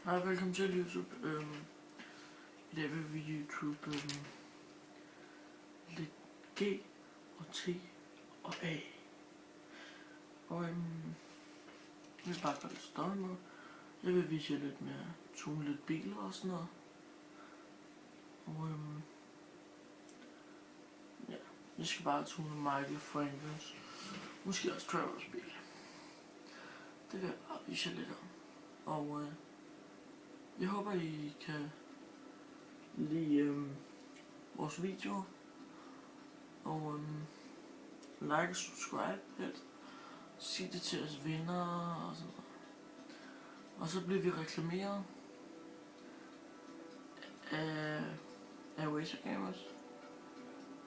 Hej, velkommen til YouTube. I dag vil vi YouTube lidt G og T og A. Og jeg vil bare gøre det større med. Jeg vil vise jer lidt mere, tune lidt biler og sådan noget. Og ja, vi skal bare tune Michael Frankens, måske også Travers bil. Det vil jeg bare vise jer lidt om. Og jeg håber I kan lide vores video. Og like og subscribe helt. Sig det til jeres venner og sådan noget. Og så bliver vi reklameret af Razer Gamers.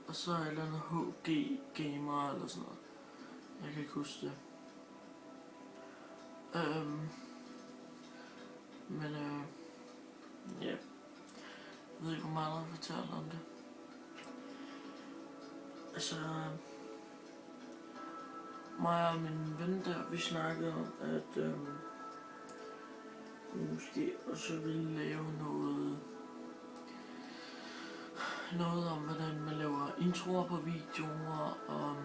Og så et eller andet HG Gamer eller sådan noget. Jeg kan ikke huske det. Men ja. Jeg ved ikke, hvor meget jeg fortæller om det. Altså, mig og min ven der, vi snakkede om, at måske også ville lave noget om, hvordan man laver introer på videoer, og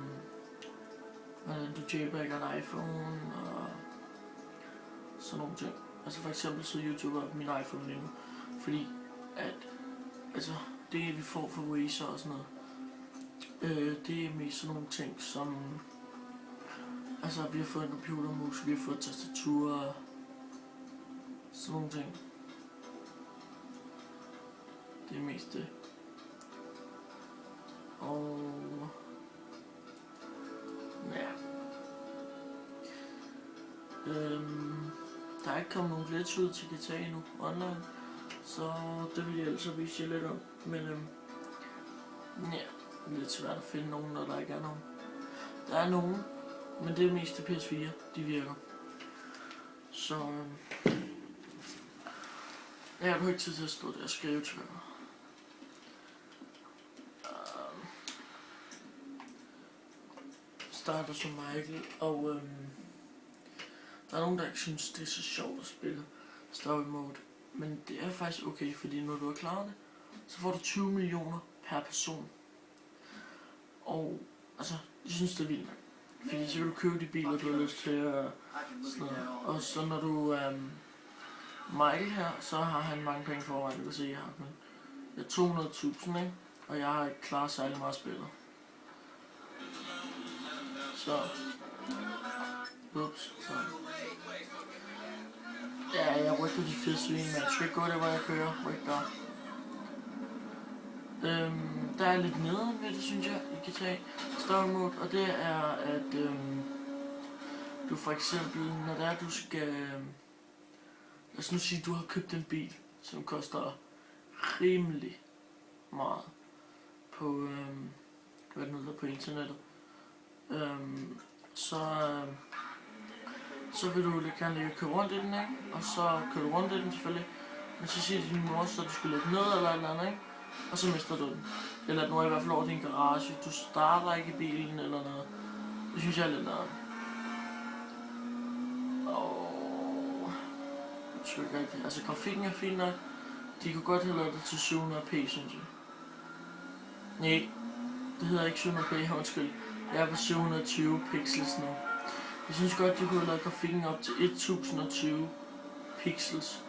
hvordan du jailbreaker en iPhone, og sådan nogle ting. Altså for eksempel så YouTuber min iPhone lige nu, fordi at, altså det vi får fra Razer og sådan noget, det er mest sådan nogle ting som, altså vi har fået en computermus, vi har fået tastatur og sådan nogle ting. Det er mest det. Og ja. Der er ikke kommet nogen glitch ud til GTA endnu online, så det vil jeg altså vise jer lidt om. Men ja, det er lidt svært at finde nogen, når der ikke er nogen. Der er nogen, men det er mest til PS4, de virker. Så jeg har ikke tid til at stå der og skrive til jer. Starter som Michael, og der er nogen, der ikke synes, det er så sjovt at spille story mode. Men det er faktisk okay, fordi når du har klaret det, så får du 20 millioner per person. Og altså, jeg synes det er vildt nok. Fordi så kan du købe de biler, du har lyst til at sådan noget. Og så når du Michael her, så har han mange penge foran. Du kan se, jeg har kun 200.000, ikke? Og jeg har ikke klaret særlig meget spillet. Så ups, så ja, jeg rykker de fede svin, men jeg skal ikke gå der, hvor jeg kører. Ryk der. Der er lidt nederen ved det, synes jeg, I kan tage story mode, og det er, at du for eksempel, når det er, du skal, lad os nu sige, du har købt en bil, som koster rimelig meget på, hvad det hedder, på internettet, så vil du lidt gerne lige køre rundt i den, ikke? Og så kører du rundt i den selvfølgelig, men så siger din mor, så du skal lægge ned eller et eller andet, ikke? Og så mister du den. Eller den er i hvert fald over din garage, du starter ikke i bilen eller noget. Det synes jeg er lidt noget. Og jeg tror ikke rigtigt. Altså grafikken er fin nok. De kunne godt have lavet det til 700p, synes jeg. Nej, det hedder ikke 700p, undskyld. Jeg er på 720 pixels nu. Jeg synes godt, de kunne have lavet grafikken op til 1020 pixels.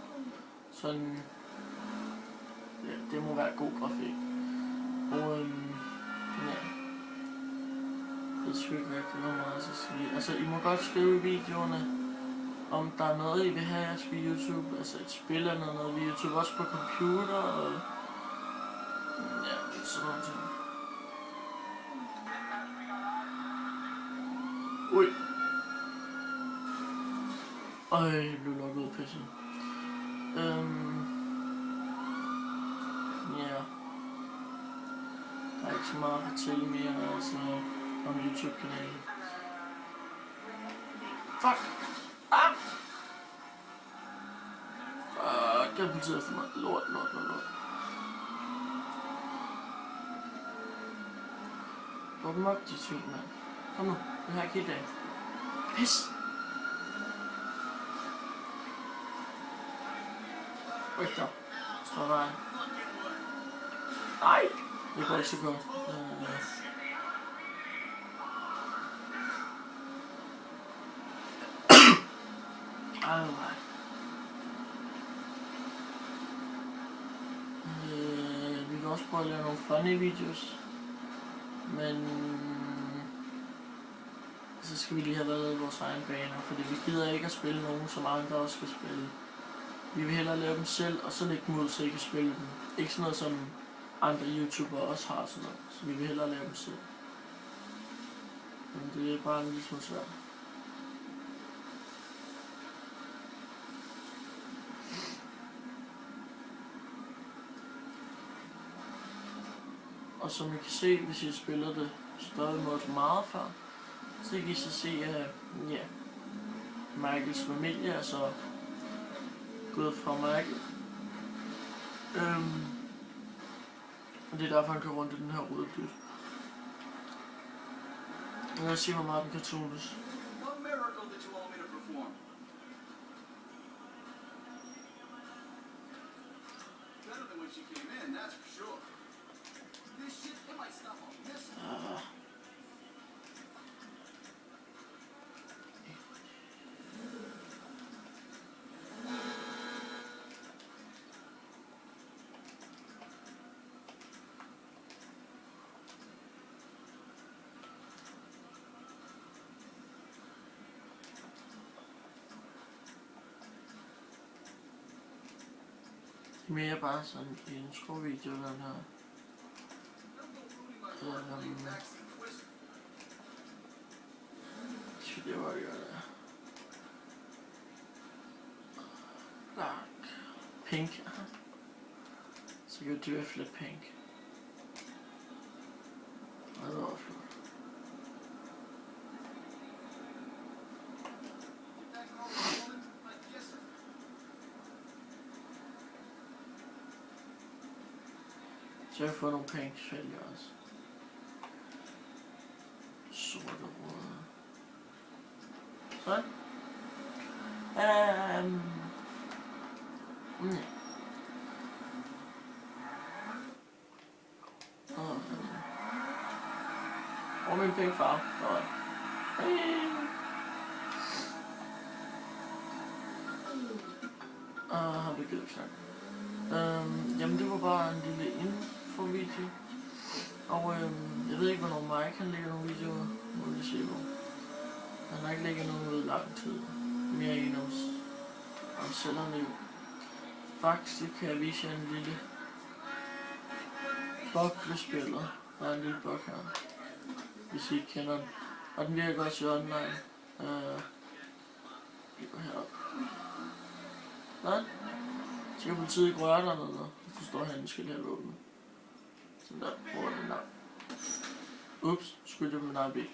Sådan, ja, det må være god grafik. Og ja, det synes jeg ikke rigtig noget meget at sige. Altså, I må godt skrive i videoerne, om der er noget, I vil have, jeg skal YouTube. Altså et spil eller noget ved YouTube, også på computer og ja, sådan noget ting. Ui. Øj, jeg blev lukket ud af pisse. Ja. Der er ikke så meget at fortælle mere altså, om YouTube-kanalen. Fuck! Ah! Fuck, jeg politiet efter mig. Lort. Hvor dem op, de svin, mand. Kom nu, jeg har ikke helt dag. Pis! Ryk der. Står der. Nej, det går ikke så godt. Vi kan også prøve at lave nogle funny videos, men så skal vi lige have lavet vores egen baner, fordi vi gider ikke at spille nogen, som andre også skal spille. Vi vil hellere lave dem selv, og så lægge dem ud, så I kan spille dem. Ikke sådan noget, som andre YouTubere også har sådan noget, så vi vil hellere lave dem selv. Men det er bare en lille smule svært. Og som I kan se, hvis I spiller det stadig mod meget før, så kan I så se, at Michaels familie er så gået fra Michael. Og det er derfor, han kører rundt i den her røde dyt. Lad os se, hvor meget den kan tunes. Det er mere bare sådan en intro-video, den her. Det var det jo der. Dark. Pink. Så kan du flip pink. Og det var flot. Så jeg får nogle pink fælger også. Sorte og røde. Sådan. Og min pink farve. Har vi givet snakke. Jamen det var bare en lille info-video. Og jeg ved ikke, hvornår Mike kan lægge nogle videoer. Må vi se hvor. Han har ikke lægget noget ud i lang tid. Mere end om selvom det faktisk kan jeg vise jer en lille bug, vi spiller. Der er en lille bug her, hvis I ikke kender den. Og den virker også i online. Vi går herop. Sådan. Så kan politiet ikke røre dig noget, hvis du står herinde, skal have åbnet. Sådan der, prøver den der. Ups, skyld jeg med min egen bil.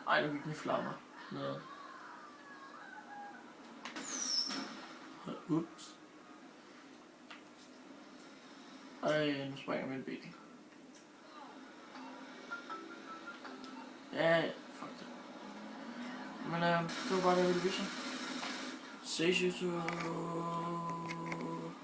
Ej, nu gik den i flammer. Noget. Ups. Ej, nu springer min bil. Ja, fuck det. Men det var bare det, jeg ville vise. Ses YouTube.